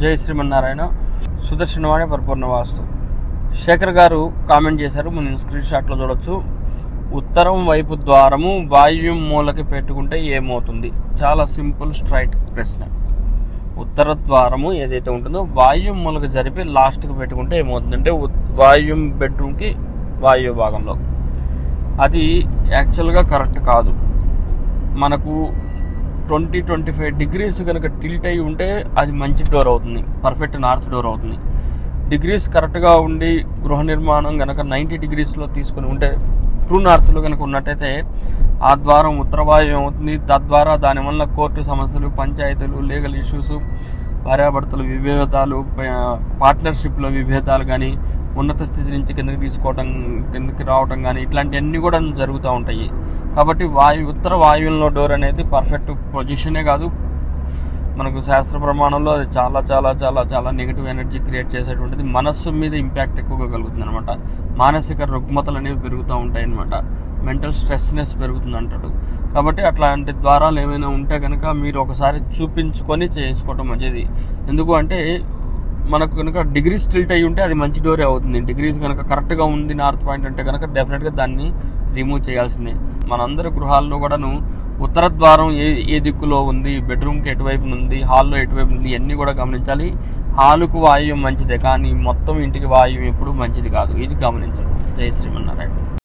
జై శ్రీమన్నారాయణ. సుదర్శనవాణి పరిపూర్ణ వాస్తు. శేఖర్ గారు కామెంట్ చేశారు, మనం స్క్రీన్ షాట్లో చూడొచ్చు. ఉత్తరం వైపు ద్వారము వాయువ్యం మూలకి పెట్టుకుంటే ఏమవుతుంది? చాలా సింపుల్ స్ట్రైట్ ప్రశ్న. ఉత్తర ద్వారము ఏదైతే ఉంటుందో వాయువ్యం మూలకి జరిపి లాస్ట్కి పెట్టుకుంటే ఏమవుతుంది అంటే వాయువ్యం బెడ్రూమ్కి వాయువ్య భాగంలో. అది యాక్చువల్గా కరెక్ట్ కాదు. మనకు 20-25 డిగ్రీస్ కనుక టిల్ట్ అయి ఉంటే అది మంచి డోర్ అవుతుంది, పర్ఫెక్ట్ నార్త్ డోర్ అవుతుంది. డిగ్రీస్ కరెక్ట్గా ఉండి గృహ నిర్మాణం కనుక 90 డిగ్రీస్లో తీసుకుని ఉంటే ట్రూ నార్త్లో కనుక ఉన్నట్టయితే ఆ ద్వారం ఉత్తర వాయువ్యం అవుతుంది. తద్వారా దానివల్ల కోర్టు సమస్యలు, పంచాయతీలు, లీగల్ ఇష్యూస్, భార్యాభర్తల విభేదాలు, పార్ట్నర్షిప్లో విభేదాలు కానీ, ఉన్నత స్థితి నుంచి కిందకి రావటం కానీ ఇట్లాంటివన్నీ కూడా జరుగుతూ ఉంటాయి. కాబట్టి ఉత్తర వాయువ్యంలో డోర్ అనేది పర్ఫెక్ట్ పొజిషనే కాదు, మనకు శాస్త్ర ప్రమాణంలో అది చాలా చాలా చాలా చాలా నెగిటివ్ ఎనర్జీ క్రియేట్ చేసేటువంటిది. మనస్సు మీద ఇంపాక్ట్ ఎక్కువగా కలుగుతుంది అనమాట. మానసిక రుగ్మతలు అనేవి పెరుగుతూ ఉంటాయి అనమాట. మెంటల్ స్ట్రెస్నెస్ పెరుగుతుంది అంటాడు. కాబట్టి అట్లాంటి ద్వారాలు ఏమైనా ఉంటే కనుక మీరు ఒకసారి చూపించుకొని చేసుకోవటం మంచిది. ఎందుకు అంటే మనకు కనుక డిగ్రీస్ టిల్ట్ అయ్యి ఉంటే అది మంచి డోరే అవుతుంది. డిగ్రీస్ కనుక కరెక్ట్గా ఉంది నార్త్ పాయింట్ అంటే కనుక డెఫినెట్గా దాన్ని రిమూవ్ చేయాల్సిందే. మనందరి గృహాల్లో కూడాను ఉత్తర ద్వారం ఏ దిక్కులో ఉంది, బెడ్రూమ్కి ఎటువైపు ఉంది, హాల్లో ఎటువైపు ఉంది, ఇవన్నీ కూడా గమనించాలి. హాలుకు వాయువ్యం మంచిదే, కానీ మొత్తం ఇంటికి వాయువ్యం ఎప్పుడు మంచిది కాదు. ఇది గమనించాలి. జై శ్రీమన్నారాయణ.